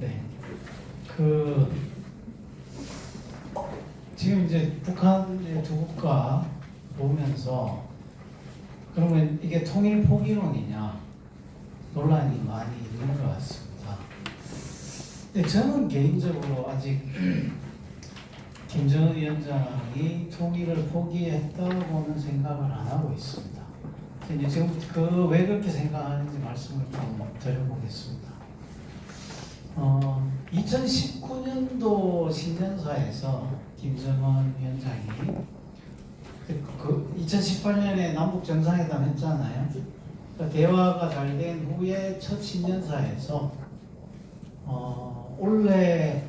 네. 지금 이제 북한의 두 국가 보면서 그러면 이게 통일 포기론이냐 논란이 많이 있는 것 같습니다. 근데 저는 개인적으로 아직 김정은 위원장이 통일을 포기했다고는 생각을 안 하고 있습니다. 이제 지금 왜 그렇게 생각하는지 말씀을 좀 드려보겠습니다. 2019년도 신년사에서 김정은 위원장이 2018년에 남북 정상회담 했잖아요. 그러니까 대화가 잘 된 후에 첫 신년사에서 올해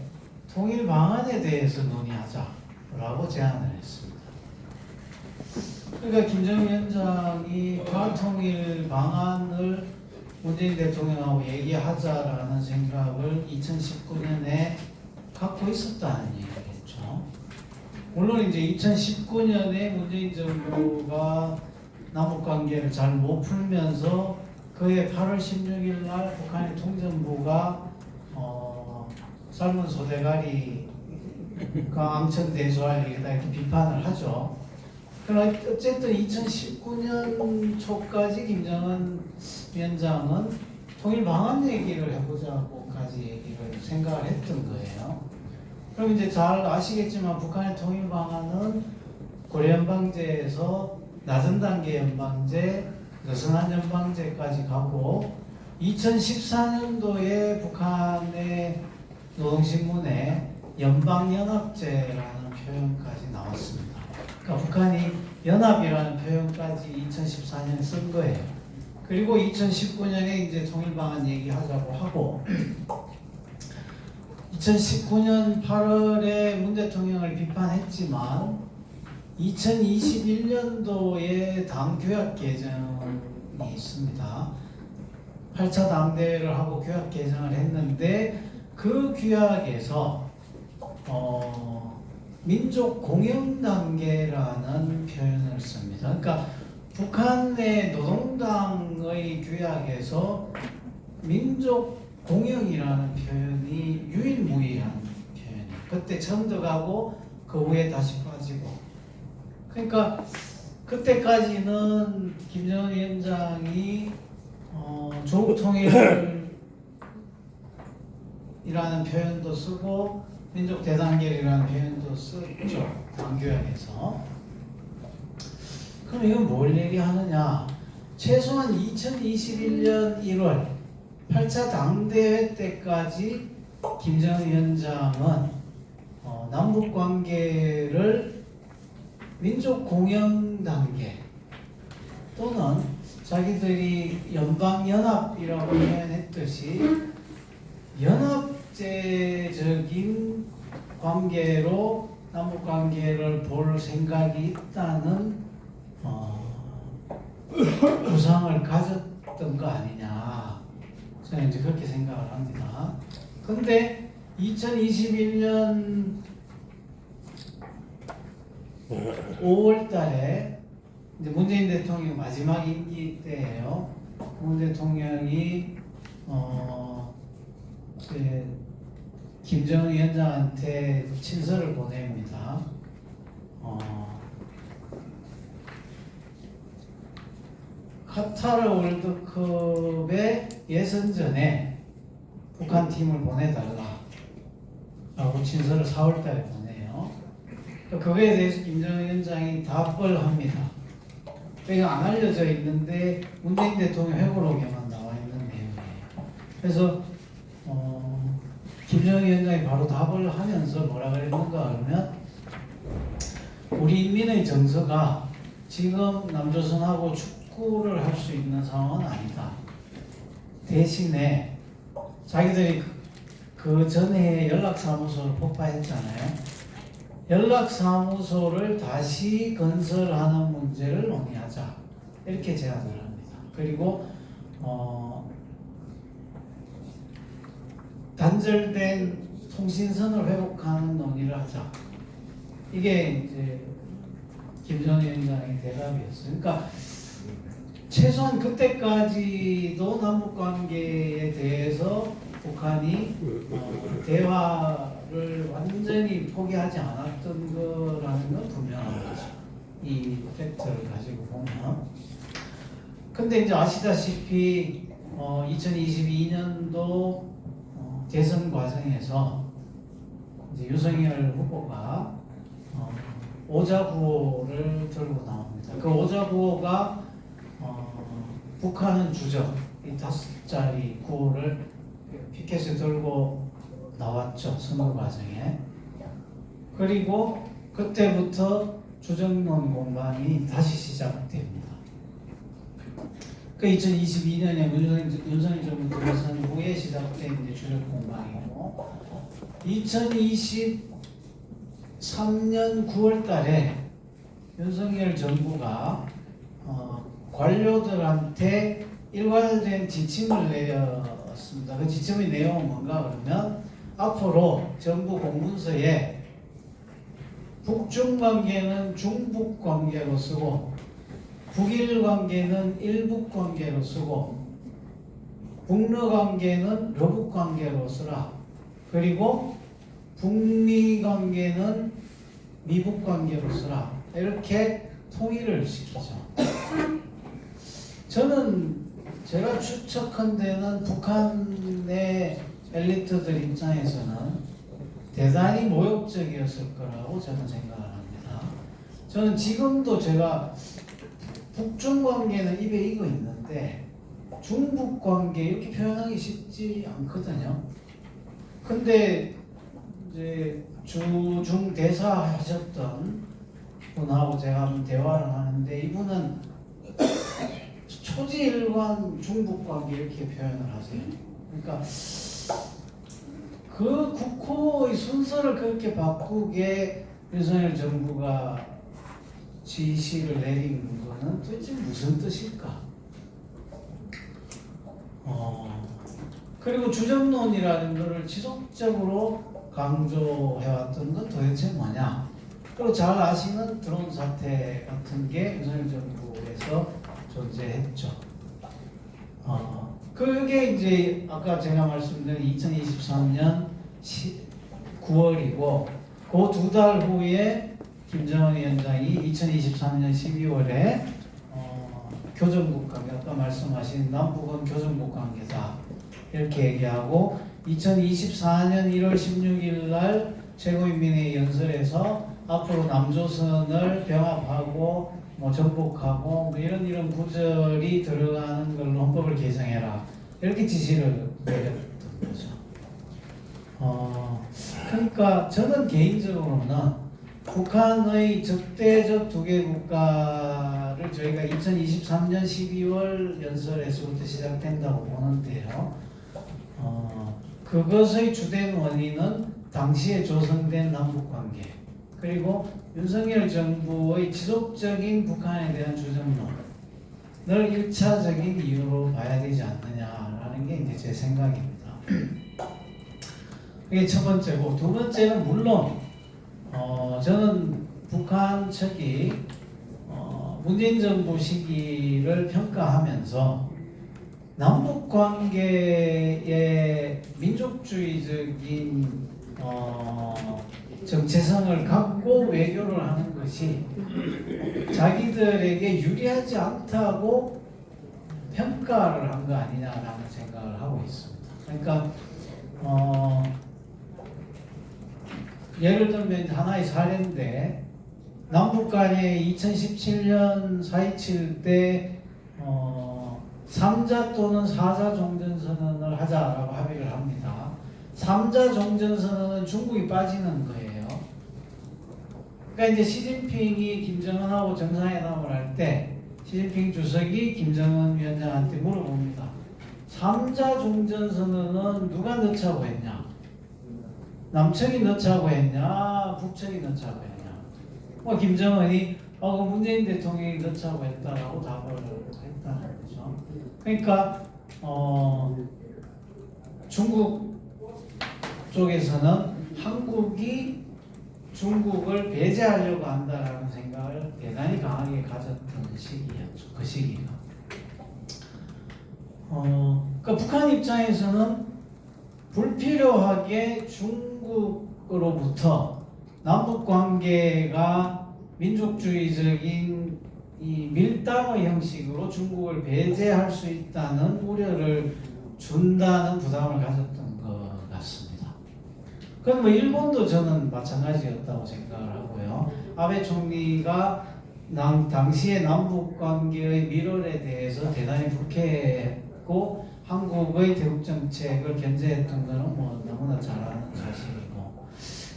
통일 방안에 대해서 논의하자라고 제안을 했습니다. 그러니까 김정은 위원장이 반통일 방안을 문재인 대통령하고 얘기하자라는 생각을 2019년에 갖고 있었다는 얘기겠죠. 물론 이제 2019년에 문재인 정부가 남북 관계를 잘 못 풀면서 그해 8월 16일 날 북한의 통전부가 삶은 소대가리가 암천 대소할 일이다 이렇게 비판을 하죠. 그러나 어쨌든 2019년 초까지 김정은 위원장은 통일 방안 얘기를 해보자고까지 얘기를 생각을 했던 거예요. 그럼 이제 잘 아시겠지만 북한의 통일 방안은 고려 연방제에서 낮은 단계 연방제, 느슨한 연방제까지 가고 2014년도에 북한의 노동신문에 연방연합제라는 표현까지 나왔습니다. 그러니까 북한이 연합이라는 표현까지 2014년에 쓴 거예요. 그리고 2019년에 이제 통일방안 얘기하자고 하고 2019년 8월에 문 대통령을 비판했지만 2021년도에 당 규약 개정이 있습니다. 8차 당대회를 하고 규약 개정을 했는데 그 규약에서 민족 공영 단계라는 표현을 씁니다. 그러니까 북한의 노동당의 규약에서 민족 공영이라는 표현이 유일무이한 표현이에요. 그때 처음 들어가고 그 후에 다시 빠지고. 그러니까 그때까지는 김정은 위원장이 조국통일이라는 표현도 쓰고 민족 대단결이라는 표현도 쓰죠. 당규약에서. 그럼 이건 뭘 얘기하느냐? 최소한 2021년 1월 8차 당대회 때까지 김정은 위원장은 남북 관계를 민족 공영 단계 또는 자기들이 연방연합이라고 표현했듯이 연합제적인 관계로 남북 관계를 볼 생각이 있다는 구상을 가졌던 거 아니냐. 저는 이제 그렇게 생각을 합니다. 근데 2021년 5월 달에 이제 문재인 대통령 마지막 임기 때예요. 문 대통령이 김정은 위원장한테 친서를 보냅니다. 카타르 월드컵의 예선전에 북한 팀을 보내달라라고 친서를 4월달에 보내요. 그거에 대해서 김정은 위원장이 답을 합니다. 이거 안 알려져 있는데 문재인 대통령 회고록에만 나와 있는 내용이에요. 그래서 김정은 위원장이 바로 답을 하면서 뭐라 그랬는가 하면 우리 인민의 정서가 지금 남조선하고 축구를 할 수 있는 상황은 아니다. 대신에 자기들이 그 전에 연락사무소를 폭파했잖아요. 연락사무소를 다시 건설하는 문제를 논의하자. 이렇게 제안을 합니다. 그리고 단절된 통신선을 회복하는 논의를 하자. 이게 이제 김정은 위원장의 대답이었어요. 그러니까 최소한 그때까지도 남북관계에 대해서 북한이 대화를 완전히 포기하지 않았던 거라는 건 분명한 거죠. 이 팩트를 가지고 보면. 근데 이제 아시다시피 2022년도 대선 과정에서 이제 윤석열 후보가 오자구호를 들고 나옵니다. 그 오자구호가 북한은 주적, 이 5자리 구호를 피켓에 들고 나왔죠. 선거 과정에. 그리고 그때부터 주적론 공방이 다시 시작됩니다. 그 2022년에 윤석열 정부 들어선 후에 시작된 이제 주적 공방이고 2023년 9월 달에 윤석열 정부가 관료들한테 일괄된 지침을 내렸습니다. 그 지침의 내용은 뭔가 그러면 앞으로 정부 공문서에 북중 관계는 중북 관계로 쓰고 북일 관계는 일북 관계로 쓰고 북러 관계는 러북 관계로 쓰라. 그리고 북미 관계는 미북 관계로 쓰라. 이렇게 통일을 시키죠. 저는 제가 추측한 데는 북한의 엘리트들 입장에서는 대단히 모욕적이었을 거라고 저는 생각을 합니다. 저는 지금도 제가 북중 관계는 입에 익어 있는데 중북 관계 이렇게 표현하기 쉽지 않거든요. 근데 이제 주중 대사 하셨던 분하고 제가 한번 대화를 하는데 이분은 초지일관 중북 관계 이렇게 표현을 하세요. 그러니까 그 국호의 순서를 그렇게 바꾸게 윤석열 정부가 지시를 내린 거는 도대체 무슨 뜻일까? 그리고 주정론이라는 것을 지속적으로 강조해왔던 건 도대체 뭐냐? 그리고 잘 아시는 드론 사태 같은 게 윤석열 정부에서 존재했죠. 그게 이제 아까 제가 말씀드린 2023년 9월이고 그 2달 후에 김정은 위원장이 2023년 12월에 교전국 관계, 아까 말씀하신 남북은 교전국 관계다 이렇게 얘기하고 2024년 1월 16일 날 최고인민회의 연설에서 앞으로 남조선을 병합하고 정복하고 이런 구절이 들어가는 걸로 헌법을 개정해라 이렇게 지시를 내렸던 거죠. 그러니까 저는 개인적으로는 북한의 적대적 두개 국가를 저희가 2023년 12월 연설에서부터 시작된다고 보는데요. 그것의 주된 원인은 당시에 조성된 남북관계 그리고 윤석열 정부의 지속적인 북한에 대한 주정론을 1차적인 이유로 봐야 되지 않느냐라는 게 이제 제 생각입니다. 이게 첫 번째고 두 번째는 물론 저는 북한 측이 문재인 정부 시기를 평가하면서 남북 관계의 민족주의적인 정체성을 갖고 외교를 하는 것이 자기들에게 유리하지 않다고 평가를 한 거 아니냐라는 생각을 하고 있습니다. 그러니까 예를 들면 하나의 사례인데 남북 간에 2017년 4.27 때 3자 또는 4자 종전선언을 하자라고 합의를 합니다. 3자 종전선언은 중국이 빠지는 거예요. 그러니까 이제 시진핑이 김정은하고 정상회담을 할 때 시진핑 주석이 김정은 위원장한테 물어봅니다. 3자 종전선언은 누가 넣자고 했냐? 남측이 넣자고 했냐? 북측이 넣자고 했냐? 김정은이 그 문재인 대통령이 넣자고 했다라고 답을 했다는 거죠. 그러니까 중국 쪽에서는 한국이 중국을 배제하려고 한다라는 생각을 대단히 강하게 가졌던 시기였죠. 그 시기가. 그러니까 북한 입장에서는 불필요하게 중국으로부터 남북 관계가 민족주의적인 이 밀당의 형식으로 중국을 배제할 수 있다는 우려를 준다는 부담을 가졌던 것 같습니다. 그럼 뭐 일본도 저는 마찬가지였다고 생각을 하고요. 아베 총리가 당시의 남북 관계의 밀월에 대해서 대단히 불쾌했고 한국의 대북 정책을 견제했던 것은 뭐 너무나 잘 아는 사실이고,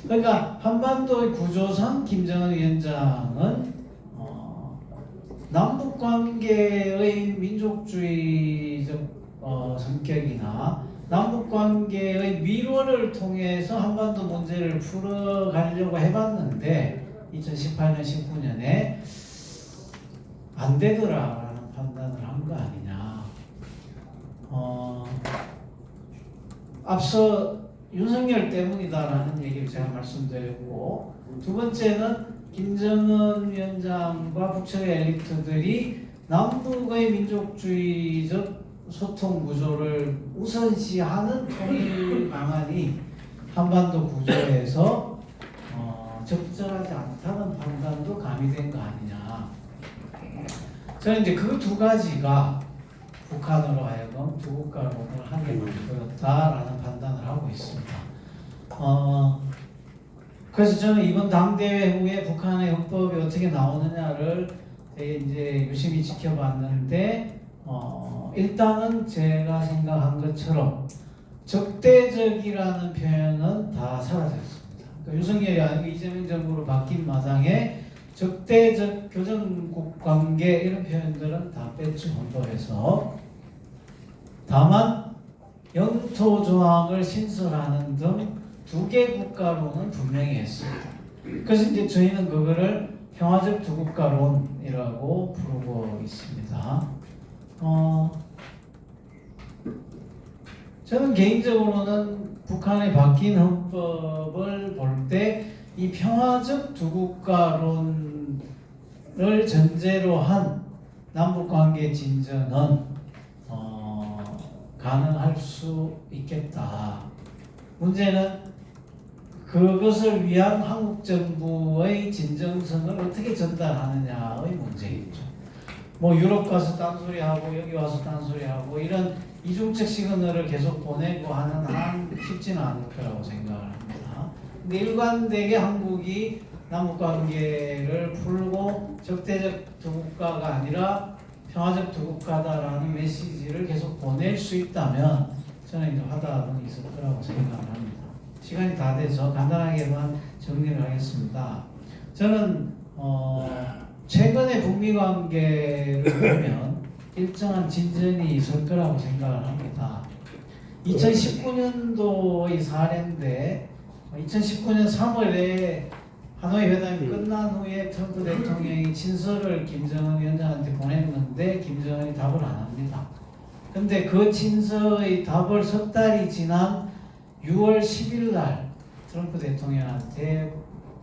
그러니까 한반도의 구조상 김정은 위원장은 남북 관계의 민족주의적 성격이나 남북 관계의 밀월을 통해서 한반도 문제를 풀어가려고 해봤는데 2018년, 19년에 안 되더라라는 판단을 한 거 아니냐. 앞서 윤석열 때문이다라는 얘기를 제가 말씀드렸고, 두 번째는 김정은 위원장과 북측의 엘리트들이 남북의 민족주의적 소통 구조를 우선시하는 통일 방안이 한반도 구조에서 적절하지 않다는 판단도 가미된 거 아니냐. 저는 이제 그 두 가지가 북한으로 하여금 두 국가론을 하게 만들었다라는 판단을 하고 있습니다. 그래서 저는 이번 당대회 후에 북한의 헌법이 어떻게 나오느냐를 되게 이제 유심히 지켜봤는데, 일단은 제가 생각한 것처럼 적대적이라는 표현은 다 사라졌습니다. 그러니까 윤석열이 아니고 이재명 정부로 바뀐 마당에 적대적 교전국 관계 이런 표현들은 다 뺐죠, 헌법에서. 다만 영토 조항을 신설하는 등 두 개 국가론은 분명히 했습니다. 그래서 이제 저희는 그거를 평화적 두 국가론이라고 부르고 있습니다. 저는 개인적으로는 북한의 바뀐 헌법을 볼 때 이 평화적 두 국가론을 전제로 한 남북관계 진전은 가능할 수 있겠다. 문제는 그것을 위한 한국 정부의 진정성을 어떻게 전달하느냐의 문제겠죠. 뭐 유럽 가서 딴소리하고 여기 와서 딴소리하고 이런 이중적 시그널을 계속 보내고 하는 한 쉽지는 않을 거라고 생각을 합니다. 근데 일관되게 한국이 남북관계를 풀고 적대적 두 국가가 아니라 평화적 두 국가다라는 메시지를 계속 보낼 수 있다면 저는 이제 화답은 있을 거라고 생각을 합니다. 시간이 다 돼서 간단하게만 정리를 하겠습니다. 저는 최근의 북미 관계를 보면 일정한 진전이 있을 거라고 생각을 합니다. 2019년도의 사례인데 2019년 3월에 하노이 회담이 끝난 후에 트럼프 대통령이 친서를 김정은 위원장한테 보냈는데 김정은이 답을 안 합니다. 근데 그 친서의 답을 석 달이 지난 6월 10일 날 트럼프 대통령한테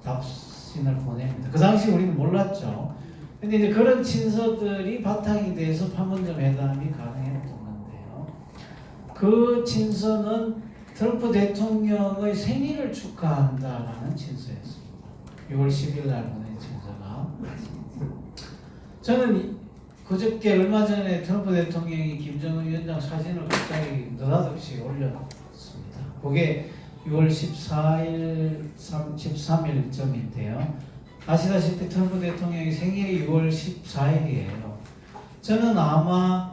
답신을 보냅니다. 그 당시 우리는 몰랐죠. 근데 이제 그런 친서들이 바탕이 돼서 판문점 회담이 가능했던 건데요. 그 친서는 트럼프 대통령의 생일을 축하한다라는 친서였습니다. 6월 10일 날 보낸 친서가. 저는 그저께 얼마 전에 트럼프 대통령이 김정은 위원장 사진을 갑자기 느닷없이 올렸습니다. 그게 6월 14일, 13일쯤인데요. 아시다시피 트럼프 대통령의 생일이 6월 14일이에요. 저는 아마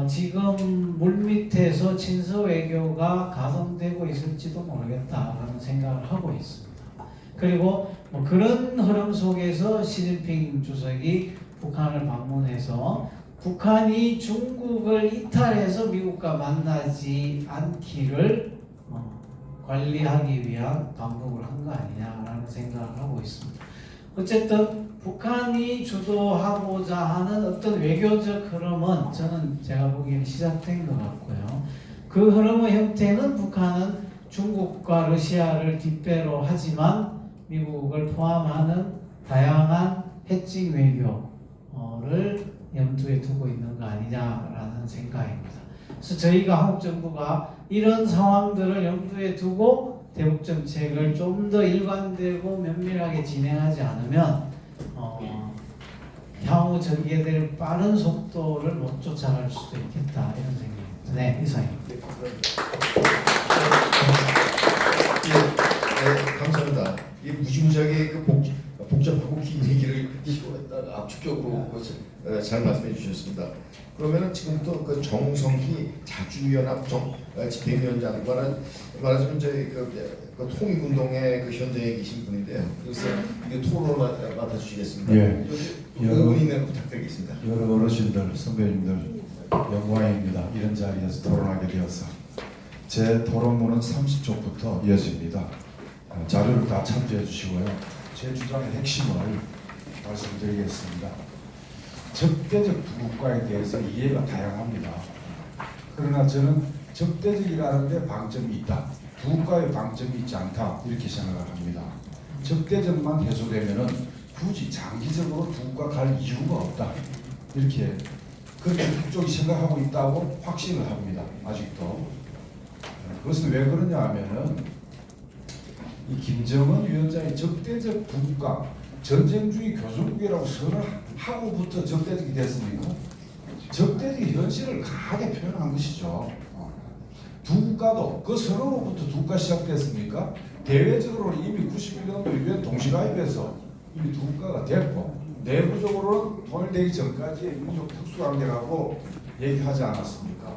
지금 물밑에서 친서 외교가 가동되고 있을지도 모르겠다라는 생각을 하고 있습니다. 그리고 뭐 그런 흐름 속에서 시진핑 주석이 북한을 방문해서 북한이 중국을 이탈해서 미국과 만나지 않기를 관리하기 위한 방법을 한 거 아니냐라는 생각을 하고 있습니다. 어쨌든 북한이 주도하고자 하는 어떤 외교적 흐름은 저는 제가 보기에는 시작된 것 같고요. 그 흐름의 형태는 북한은 중국과 러시아를 뒷배로 하지만 미국을 포함하는 다양한 해칭 외교를 염두에 두고 있는 거 아니냐라는 생각입니다. 그래서 저희가 한국 정부가 이런 상황들을 염두에 두고 대북 정책을 좀 더 일관되고 면밀하게 진행하지 않으면 향후 전개될 빠른 속도를 못 쫓아갈 수도 있겠다 이런 생각입니다. 네, 이상입니다. 네, 감사합니다. 이 무지무지하게 그 복잡하고 긴 얘기를 압축적으로 잘 말씀해 주셨습니다. 그러면은 지금부터 그 정성희 자주연합 집행위원장과는 말하자면 저희 그 통일운동의 그 현장에 계신 분인데요. 그래서 이 토론을 맡아주시겠습니다. 예. 의원님 부탁드리겠습니다. 여러 어르신들, 선배님들 영광입니다. 이런 자리에서 토론하게 되어서 제 토론문은 30초부터 이어집니다. 자료를 다 참조해 주시고요. 제 주장의 핵심을 말씀드리겠습니다. 적대적 부국가에 대해서 이해가 다양합니다. 그러나 저는 적대적이라는 데 방점이 있다. 부국가에 방점이 있지 않다. 이렇게 생각을 합니다. 적대적만 해소되면은 굳이 장기적으로 부국가 갈 이유가 없다. 이렇게 그렇게 북쪽이 생각하고 있다고 확신을 합니다. 아직도. 그것은 왜 그러냐 하면은 이 김정은 위원장이 적대적 부국가 전쟁주의 교전국이라고 선언하고부터 적대적이 됐습니까? 적대적 현실을 강하게 표현한 것이죠. 두 국가도 그 선언으로부터 두 국가 시작됐습니까? 대외적으로는 이미 91년도 유엔 동시가입에서 이미 두 국가가 됐고 내부적으로는 통일되기 전까지의 민족 특수관계라고 얘기하지 않았습니까?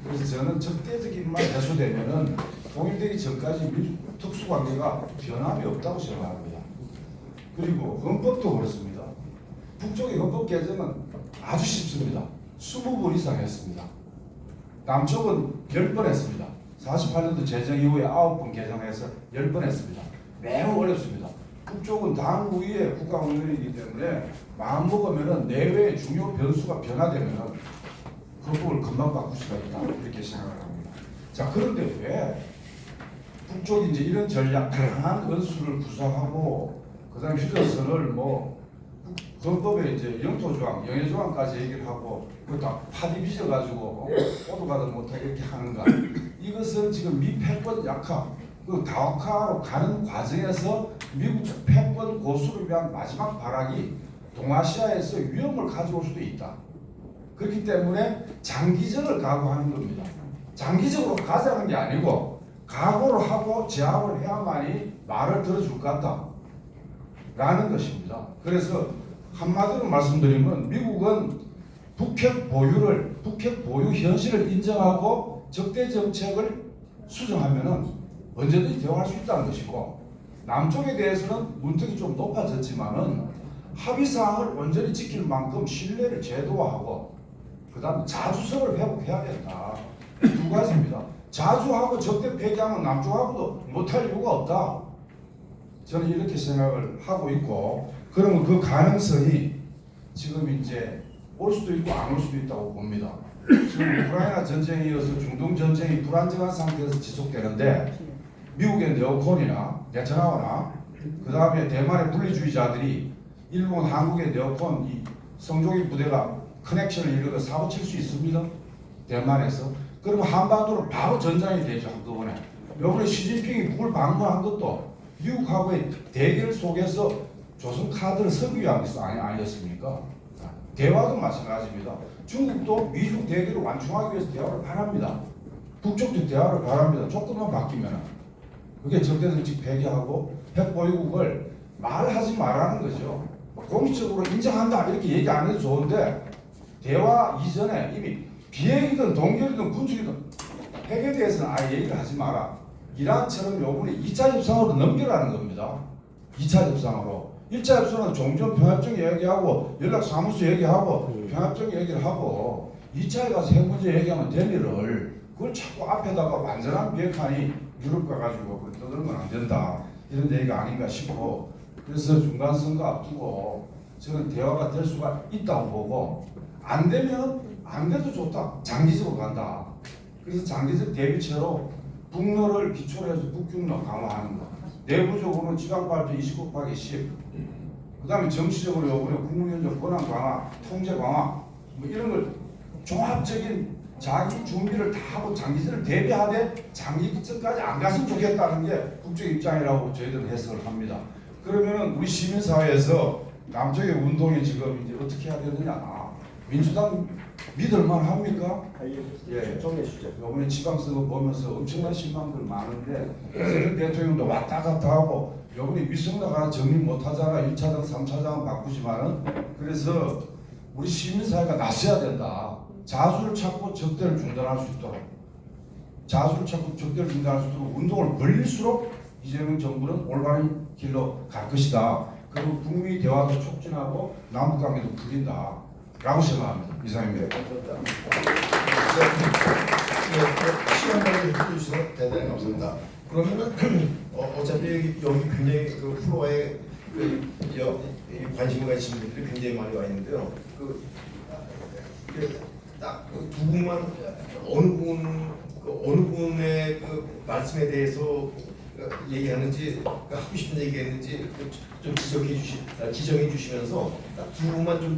그래서 저는 적대적인만 해소되면은 통일되기 전까지 민족 특수관계가 변함이 없다고 생각합니다. 그리고 헌법도 그렇습니다. 북쪽의 헌법 개정은 아주 쉽습니다. 20번 이상 했습니다. 남쪽은 10번 했습니다. 48년도 제정 이후에 9번 개정해서 10번 했습니다. 매우 어렵습니다. 북쪽은 당우위의 국가훈련이기 때문에 마음먹으면 내외의 중요 변수가 변화되면 헌법을 금방 바꿀 수가 있다 이렇게 생각을 합니다. 자, 그런데 왜 북쪽이 이제 이런 전략 강한 은수를 구사하고 그다음 휴전선을 뭐 헌법에 이제 영토조항, 영해조항까지 얘기를 하고 그거 다 파디 빚어가지고 오도 가도 못하게 이렇게 하는가? 이것은 지금 미 패권 약화, 그 다각화로 가는 과정에서 미국 패권 고수를 위한 마지막 발악이 동아시아에서 위험을 가져올 수도 있다. 그렇기 때문에 장기전을 각오하는 겁니다. 장기적으로 가자는 게 아니고 각오를 하고 제압을 해야만이 말을 들어줄 것 같다. 라는 것입니다. 그래서 한마디로 말씀드리면 미국은 북핵 보유 현실을 인정하고 적대 정책을 수정하면은 언제든지 대화할 수 있다는 것이고 남쪽에 대해서는 문턱이 좀 높아졌지만은 합의 사항을 완전히 지킬 만큼 신뢰를 제도화하고 그다음 자주성을 회복해야 된다. 두 가지입니다. 자주하고 적대 폐기하면 남쪽하고도 못할 이유가 없다. 저는 이렇게 생각을 하고 있고 그러면 그 가능성이 지금 이제 올 수도 있고 안 올 수도 있다고 봅니다. 지금 우크라이나 전쟁에 이어서 중동 전쟁이 불안정한 상태에서 지속되는데 미국의 네오콘이나 네타냐후나 그 다음에 대만의 분리주의자들이 일본, 한국의 네오콘 이 성종의 부대가 커넥션을 이루어 사고 칠 수 있습니다. 대만에서. 그러면 한반도로 바로 전장이 되죠. 한꺼번에. 요번에 시진핑이 북을 방문한 것도 미국하고의 대결 속에서 조선 카드를 서기 위한 것이 아니었습니까? 대화도 마찬가지입니다. 중국도 미중 대결을 완충하기 위해서 대화를 바랍니다. 북쪽도 대화를 바랍니다. 조금만 바뀌면 그게 적대정책 폐기하고 핵보유국을 말하지 말라는 거죠. 공식적으로 인정한다 이렇게 얘기 안 해도 좋은데 대화 이전에 이미 비핵이든 동결이든 군축이든 핵에 대해서는 아예 얘기를 하지 마라. 이란처럼 요번에 2차 협상으로 넘겨라는 겁니다. 2차 협상으로. 1차 협상은 종전 평화적 얘기하고 연락사무소 얘기하고 평화적 얘기를 하고 2차에 가서 핵 문제 얘기하면 될 일을 그걸 자꾸 앞에다가 완전한 비핵화니 유럽 가가지고 그걸 떠들면 안 된다. 이런 얘기가 아닌가 싶고 그래서 중간선거 앞두고 저는 대화가 될 수가 있다고 보고 안 되면 안 돼도 좋다. 장기적으로 간다. 그래서 장기적 대비체로 북러를 기초로 해서 북중러 강화하는 거. 내부적으로는 지방발표 29×10. 그 다음에 정치적으로 요번에 국무위원장 권한 강화, 통제 강화 뭐 이런 걸 종합적인 자기 준비를 다 하고 장기전을 대비하되 장기전까지 안 갔으면 좋겠다는 게 국적 입장이라고 저희들은 해석을 합니다. 그러면은 우리 시민사회에서 남쪽의 운동이 지금 이제 어떻게 해야 되느냐? 민주당 믿을만 합니까? 예, 정해 주죠. 이번에 지방선거 보면서 엄청난 실망들 많은데 새로운 대통령도 왔다 갔다 하고 이번에 위성락 하나 정리 못하잖아. 1차장, 3차장은 바꾸지만은 그래서 우리 시민사회가 나서야 된다. 자수를 찾고 적대를 중단할 수 있도록 자수를 찾고 적대를 중단할 수 있도록 운동을 벌릴수록 이재명 정부는 올바른 길로 갈 것이다. 그리고 북미 대화도 촉진하고 남북관계도 풀린다. 라고 생각합니다. 이상입니다. 시간 관리 해주셔서 대단히 감사합니다. 그러면은 어차피 여기 굉장히 그 프로에 관심 가지신 분들이 굉장히 많이 와 있는데요. 딱두 분만 어느 분의 그 말씀에 대해서 얘기하는지 하고 싶은 얘기했는지 좀 지정해 주시면서 딱 두 분만 좀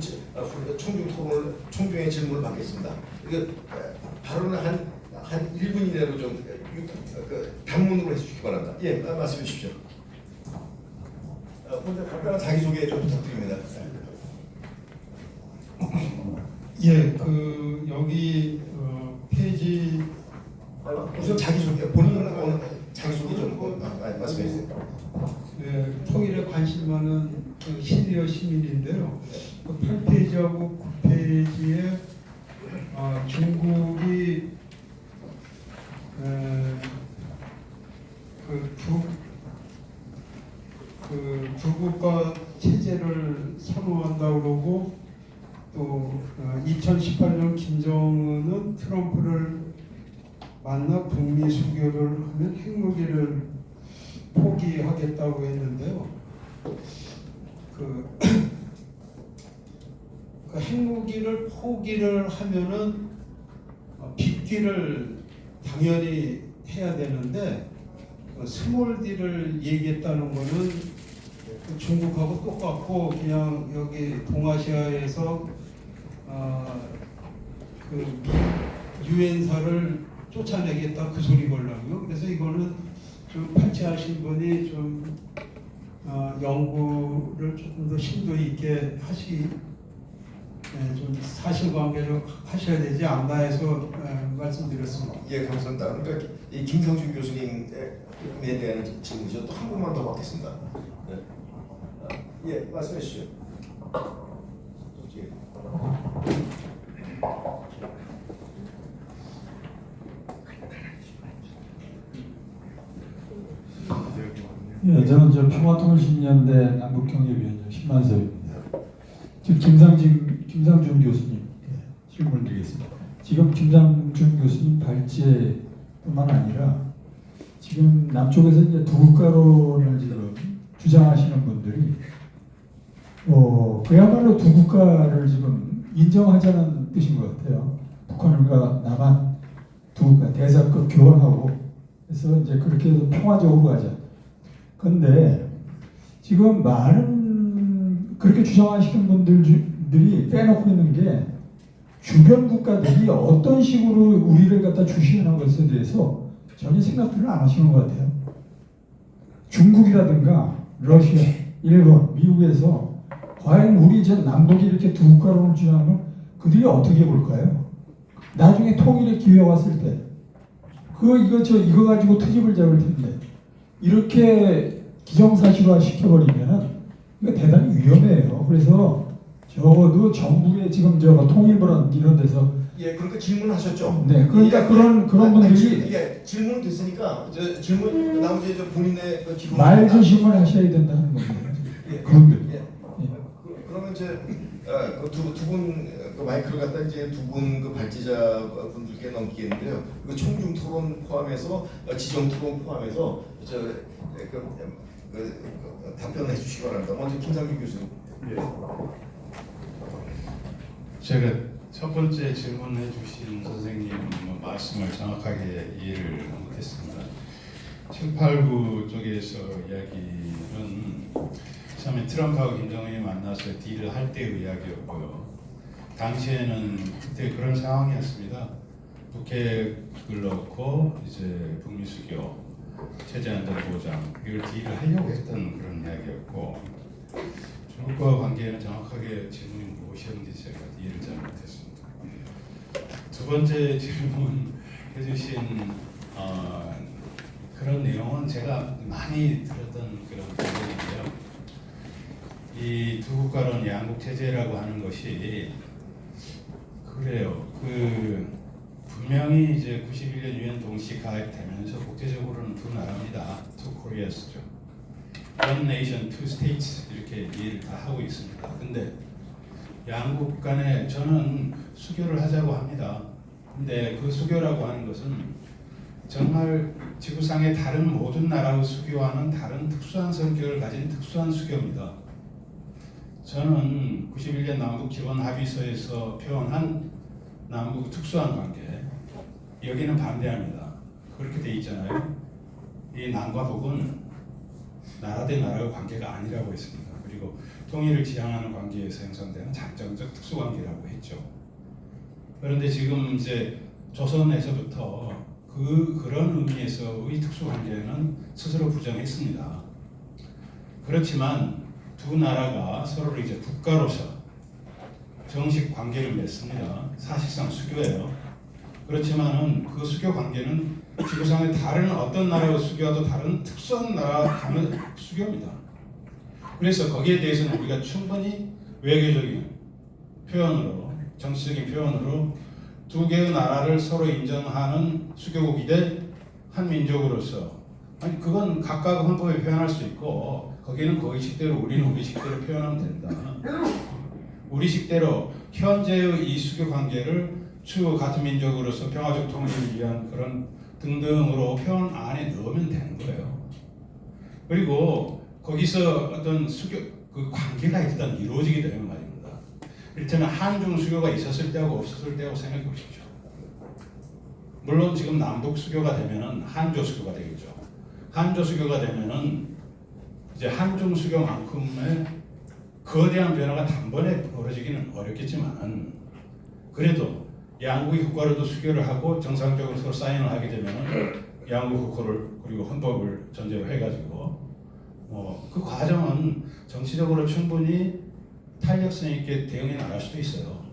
총중의 질문을 받겠습니다. 발언을 한 1분 이내로 좀 단문으로 해주시기 바랍니다. 예, 말씀해 주십시오. 먼저 간단한 자기소개 좀 부탁드립니다. 예, 여기 페이지 우선 자기소개, 본인은 자기소개 좀 말씀해 주세요. 통일에 관심 많은 시니어 시민인데요. 8페이지하고 9페이지에 중국이 두국가 체제를 선호한다고 그러고 또 2018년 김정은은 트럼프를 만나 북미 수교를 하면 핵무기를 포기하겠다고 했는데요. 그 핵무기를 포기를 하면은 빅딜을 당연히 해야 되는데 스몰딜을 얘기했다는 거는 중국하고 똑같고 그냥 여기 동아시아에서 유엔사를 쫓아내겠다 그 소리 걸라고요. 그래서 이거는 좀 판치하신 분이 좀 연구를 조금 더 심도 있게 좀 사실관계를 하셔야 되지 않나 해서 말씀드렸습니다. 예, 감사합니다. 그러니까 이 김상준 교수님에 대한 질문이죠. 또 한 분만 더 받겠습니다. 예, 말씀해 주시죠. 예, 저는 평화통일신년대 남북경제위원장 신만섭입니다. 지금 김상준 교수님 질문을 드리겠습니다. 지금 김상준 교수님 발제뿐만 아니라 지금 남쪽에서 이제 두국가론을 지금 주장하시는 분들이 그야말로 두국가를 지금 인정하자는 뜻인 것 같아요. 북한과 남한 두국가 대사급 교환하고 그래서 이제 그렇게 해서 평화적으로 가자. 그런데 지금 많은 그렇게 주장하시는 분들이 빼놓고 있는 게 주변 국가들이 어떤 식으로 우리를 갖다 주시하는 것에 대해서 전혀 생각들을 안 하시는 것 같아요. 중국이라든가 러시아, 일본, 미국에서 과연 우리 저 남북이 이렇게 두 국가론을 주장하면 그들이 어떻게 볼까요? 나중에 통일의 기회가 왔을 때 이거 가지고 트집을 잡을 텐데 이렇게 기정사실화 시켜버리면 이거 대단히 위험해요. 그래서 적어도 정부의 지금 통일부란 이런 데서 예, 그러니까 질문하셨죠. 네, 그러니까 그런 분들이 예, 질문 됐으니까 질문 나머지 본인의 기록 말조심을 하셔야 된다는 겁니다. 예, 그분들. 예. 그러면 이제 두분 마이크를 갖다 이제 두 분 그 발제자 분들께 넘기겠는데요. 그 총중 토론 포함해서 지정 토론 포함해서 답변해 주시기 바랍니다. 먼저 김상준 교수님. 예. 제가 첫 번째 질문해 주신 선생님 말씀을 정확하게 이해를 못했습니다. 789 쪽에서 이야기는 처음에 트럼프하고 김정은이 만나서 딜을 할 때의 이야기였고요. 당시에는 그때 그런 상황이었습니다. 북핵을 넣고 이제 북미 수교, 체제 안전 보장 이걸 딜을 하려고 했던 그런 이야기였고, 중국과 관계는 정확하게 질문이 무엇이었는지 제가 이해를 잘 못했습니다. 두 번째 질문 해주신 그런 내용은 제가 많이 들었던 그런 내용인데요. 이 두 국가론 양국 체제라고 하는 것이 그래요. 분명히 이제 91년 유엔 동시 가입되면서 국제적으로는 두 나라입니다. Two Koreas죠. One nation, two states 이렇게 이해를 다 하고 있습니다. 근데 양국 간에 저는 수교를 하자고 합니다. 근데 그 수교라고 하는 것은 정말 지구상의 다른 모든 나라의 수교와는 다른 특수한 성격을 가진 특수한 수교입니다. 저는 91년 남북 기본 합의서에서 표현한 남북 특수한 관계, 여기는 반대합니다. 그렇게 돼 있잖아요. 이 남과 북은 나라 대 나라의 관계가 아니라고 했습니다. 그리고 통일을 지향하는 관계에서 형성되는 작전적 특수관계라고 했죠. 그런데 지금 이제 조선에서부터 그런 의미에서의 특수관계는 스스로 부정했습니다. 그렇지만 두 나라가 서로를 이제 국가로서 정식 관계를 맺습니다. 사실상 수교예요. 그렇지만은 그 수교 관계는 지구상의 다른 어떤 나라의 수교와도 다른 특수한 나라 간의 수교입니다. 그래서 거기에 대해서는 우리가 충분히 외교적인 표현으로, 정치적인 표현으로 두 개의 나라를 서로 인정하는 수교국이되 한 민족으로서, 아니 그건 각각 헌법에 표현할 수 있고 거기는 거기식대로 우리는 우리식대로 표현하면 된다. 우리식대로 현재의 이 수교 관계를 추후 같은 민족으로서 평화적 통일을 위한 그런 등등으로 표현 안에 넣으면 되는 거예요. 그리고 거기서 어떤 수교 그 관계가 일단 이루어지게 되는 말입니다. 이를테면 한중 수교가 있었을 때하고 없었을 때하고 생각해 보십시오. 물론 지금 남북 수교가 되면은 한조 수교가 되겠죠. 한조 수교가 되면은 이제 한중 수교만큼의 거대한 변화가 단번에 벌어지기는 어렵겠지만, 그래도 양국이 국가로도 수교를 하고 정상적으로 서로 사인을 하게 되면은 양국 국호를 그리고 헌법을 전제로 해가지고 그 과정은 정치적으로 충분히 탄력성 있게 대응해 나갈 수도 있어요.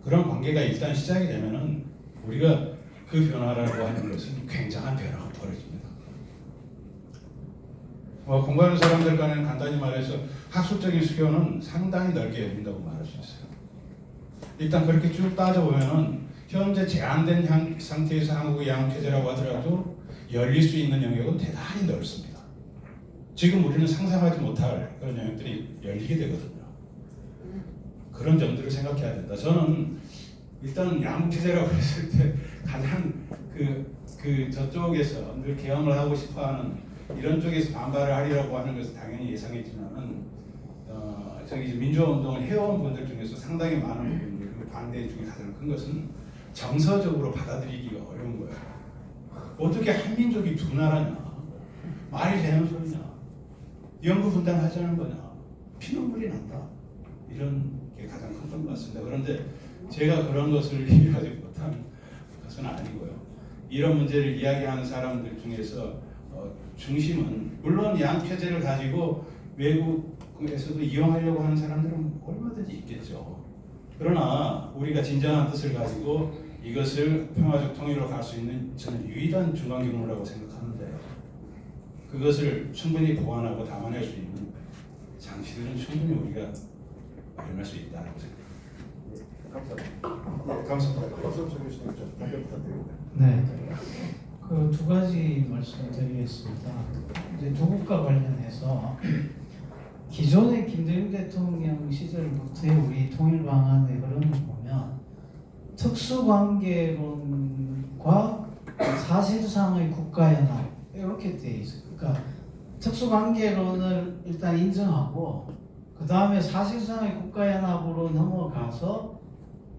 그런 관계가 일단 시작이 되면은 우리가 그 변화라고 하는 것은 굉장한 변화가 벌어집니다. 공부하는 사람들 간에는 간단히 말해서 학술적인 수교는 상당히 넓게 열린다고 말할 수 있어요. 일단 그렇게 쭉 따져보면은 현재 제한된 상태에서 한국의 양체제라고 하더라도 열릴 수 있는 영역은 대단히 넓습니다. 지금 우리는 상상하지 못할 그런 영역들이 열리게 되거든요. 그런 점들을 생각해야 된다. 저는 일단 양체제라고 했을 때 가장 저쪽에서 늘 개혁을 하고 싶어하는 이런 쪽에서 반발을 하리라고 하는 것은 당연히 예상했지만은 저기 민주화운동을 해온 분들 중에서 상당히 많은 분들이 반대 중에 가장 큰 것은 정서적으로 받아들이기가 어려운 거예요. 어떻게 한민족이 두 나라냐? 말이 되는 소리냐? 영구 분단하자는 거냐? 피눈물이 난다. 이런 게 가장 컸던 것 같습니다. 그런데 제가 그런 것을 이해하지 못한 것은 아니고요. 이런 문제를 이야기하는 사람들 중에서 중심은 물론 양체제를 가지고 외국에서도 이용하려고 하는 사람들은 얼마든지 있겠죠. 그러나 우리가 진정한 뜻을 가지고 이것을 평화적 통일로 갈 수 있는 저는 유일한 중간 경로라고 생각하는데, 그것을 충분히 보완하고 담아낼 수 있는 장치들은 충분히 우리가 마련할 수 있다고 생각합니다. 감사합니다. 박성철 교수님 좀 답변 부탁드립니다. 네. 그 두 가지 말씀드리겠습니다. 이제 두 국가 관련해서 기존의 김대중 대통령 시절부터의 우리 통일 방안의 흐름을 보면 특수관계론과 사실상의 국가연합 이렇게 돼 있어요. 그러니까 특수관계론을 일단 인정하고 그 다음에 사실상의 국가연합으로 넘어가서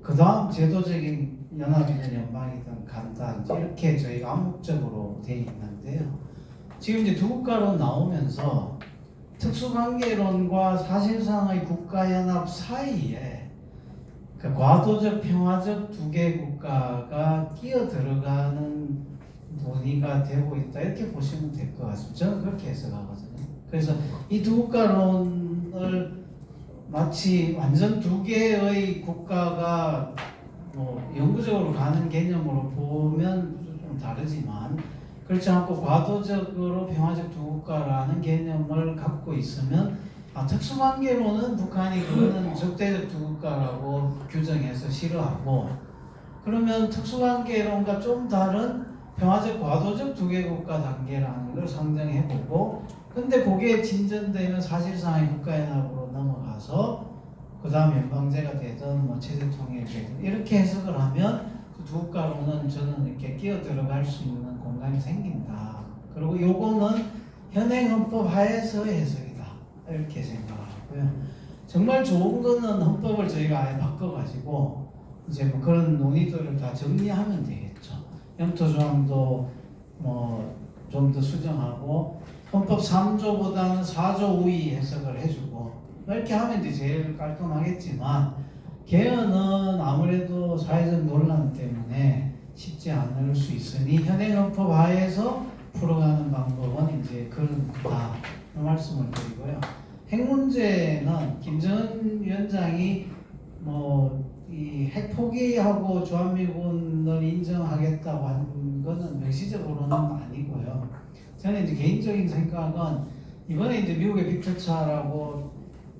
그 다음 제도적인 연합이든 연방이든 간다 이렇게 저희가 암묵적으로 돼 있는데요. 지금 이제 두 국가론 나오면서 특수관계론과 사실상의 국가연합 사이에 그러니까 과도적 평화적 두 개 국가가 끼어 들어가는 논의가 되고 있다 이렇게 보시면 될 것 같습니다. 저는 그렇게 해석하거든요. 그래서 이 두 국가론을 마치 완전 두 개의 국가가 뭐 영구적으로 가는 개념으로 보면 좀 다르지만 그렇지 않고 과도적으로 평화적 두 국가라는 개념을 갖고 있으면 특수관계로는 북한이 그거는 적대적 두 국가라고 규정해서 싫어하고 그러면 특수관계론과 좀 다른 평화적 과도적 두 개 국가 단계라는 걸 상정해보고 근데 그게 진전되면 사실상의 국가연합으로 넘어가서 그 다음 연방제가 되든 뭐 체제 통일이 되든 이렇게 해석을 하면 그 두 국가로는 저는 이렇게 끼어 들어갈 수 있는 공간이 생긴다. 그리고 요거는 현행 헌법 하에서의 해석이다. 이렇게 생각하고요. 정말 좋은 거는 헌법을 저희가 아예 바꿔가지고 이제 뭐 그런 논의들을 다 정리하면 되겠죠. 영토조항도 뭐 좀 더 수정하고 헌법 3조보다는 4조 우위 해석을 해주고 이렇게 하면 이제 제일 깔끔하겠지만 개헌은 아무래도 사회적 논란 때문에 쉽지 않을 수 있으니 현행 헌법 하에서 풀어가는 방법은 이제 그런 거다 말씀을 드리고요. 핵 문제는 김정은 위원장이 뭐 이 핵 포기하고 주한미군을 인정하겠다고 한 거는 명시적으로는 아니고요. 저는 이제 개인적인 생각은 이번에 이제 미국의 빅터차라고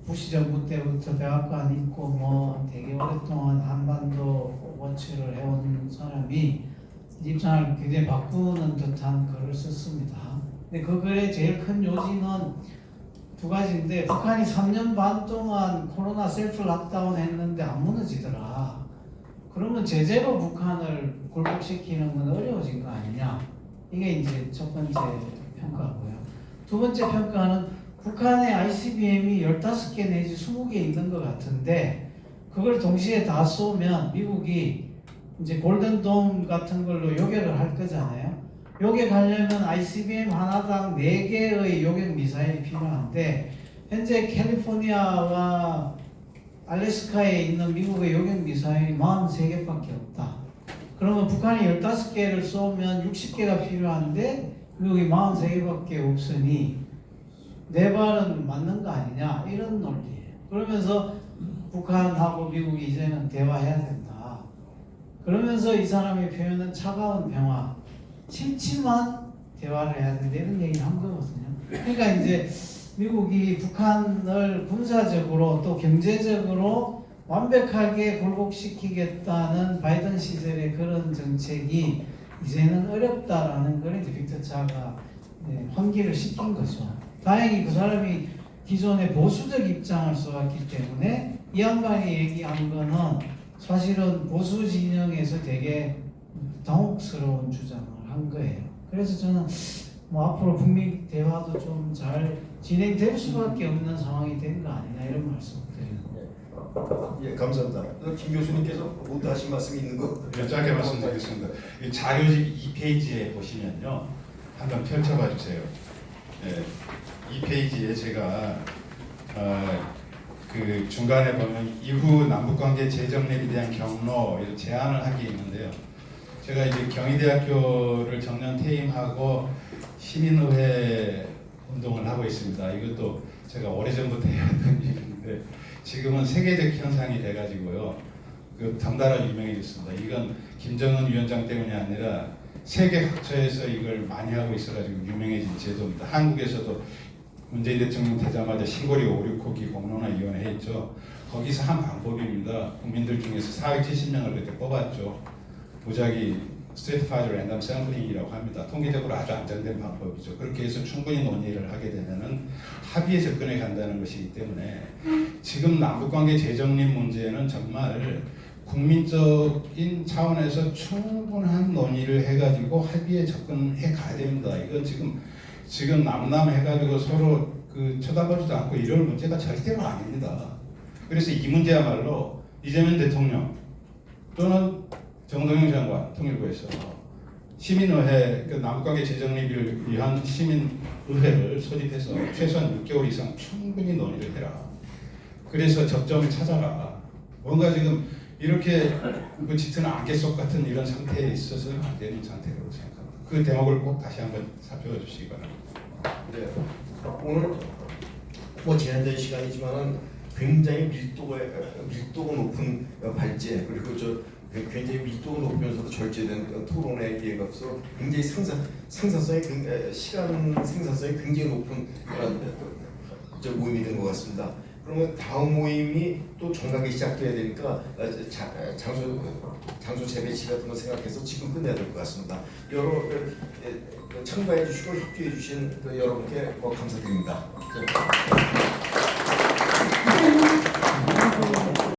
부시 정부 때부터 백악관 있고 뭐 되게 오랫동안 한반도 워치를 해온 사람이 입장을 굉장히 바꾸는 듯한 글을 썼습니다. 근데 그 글의 제일 큰 요지는 두 가지인데 북한이 3년 반 동안 코로나 셀프 락다운 했는데 안 무너지더라. 그러면 제재로 북한을 굴복시키는 건 어려워진 거 아니냐. 이게 이제 첫 번째 평가고요. 두 번째 평가는 북한의 ICBM이 15개 내지 20개 있는 것 같은데 그걸 동시에 다 쏘면 미국이 이제 골든돔 같은 걸로 요격을 할 거잖아요. 요격하려면 ICBM 하나당 4개의 요격 미사일이 필요한데 현재 캘리포니아와 알래스카에 있는 미국의 요격 미사일이 43개밖에 없다. 그러면 북한이 15개를 쏘면 60개가 필요한데 미국이 43개밖에 없으니 4발은 맞는 거 아니냐 이런 논리예요. 그러면서 북한하고 미국이 이제는 대화해야 된다. 그러면서 이 사람의 표현은 차가운 평화, 침침한 대화를 해야 된다 이런 얘기를 한 거거든요. 그러니까 이제 미국이 북한을 군사적으로 또 경제적으로 완벽하게 굴복시키겠다는 바이든 시절의 그런 정책이 이제는 어렵다라는 걸 이제 빅터차가 환기를 시킨 거죠. 다행히 그 사람이 기존의 보수적 입장을 써왔기 때문에 이 양반이 얘기한 거는 사실은 보수 진영에서 되게 당혹스러운 주장을 한 거예요. 그래서 저는 뭐 앞으로 북미 대화도 좀 잘 진행될 수밖에 없는 상황이 된 거 아니냐 이런 말씀 드립니다. 예, 감사합니다. 김 교수님께서 못 하신 말씀이 있는 거? 네, 짧게 말씀드리겠습니다. 이 자료집 2페이지에 보시면요, 한번 펼쳐봐 주세요. 네, 2페이지에 제가 그 중간에 보면 이후 남북관계 재정립에 대한 경로 이런 제안을 한 게 있는데요. 제가 이제 경희대학교를 정년 퇴임하고 시민의회 운동을 하고 있습니다. 이것도 제가 오래전부터 해왔던 일인데 지금은 세계적 현상이 돼가지고요. 그 덩달아 유명해졌습니다. 이건 김정은 위원장 때문이 아니라 세계 각처에서 이걸 많이 하고 있어가지고 유명해진 제도입니다. 한국에서도 문재인 대통령 되자마자 신고리 569기 공론화위원회 했죠. 거기서 한 방법입니다. 국민들 중에서 470명을 그때 뽑았죠. 무작위 스트레이트파이저 랜덤 샘플링이라고 합니다. 통계적으로 아주 안정된 방법이죠. 그렇게 해서 충분히 논의를 하게 되면은 합의에 접근해 간다는 것이기 때문에 지금 남북관계 재정립 문제는 정말 국민적인 차원에서 충분한 논의를 해가지고 합의에 접근해 가야 됩니다. 이건 지금 남남해가지고 서로 그 쳐다보지도 않고 이럴 문제가 절대로 아닙니다. 그래서 이 문제야말로 이재명 대통령 또는 정동영 장관 통일부에서 시민의회, 그 남북관계 재정립을 위한 시민의회를 소집해서 최소한 6개월 이상 충분히 논의를 해라. 그래서 접점을 찾아라. 뭔가 지금 이렇게 뭐 짙은 안개속 같은 이런 상태에 있어서는 안 되는 상태라고 생각합니다. 그 대목을 꼭 다시 한번 살펴주시기 바랍니다. 네. 오늘 뭐 제한된 시간이지만은 굉장히 밀도가 높은 발제 그리고 저 굉장히 밀도가 높으면서도 절제된 토론에 이어서 굉장히 생산성이 시간 생산성이 굉장히 높은 저 모임이 된 것 같습니다. 그러면 다음 모임이 또 정각이 시작돼야 되니까 장소 재배치 같은 거 생각해서 지금 끝내야 될 것 같습니다. 여러 참가해 주시고 협조해 주신 여러분께 감사드립니다.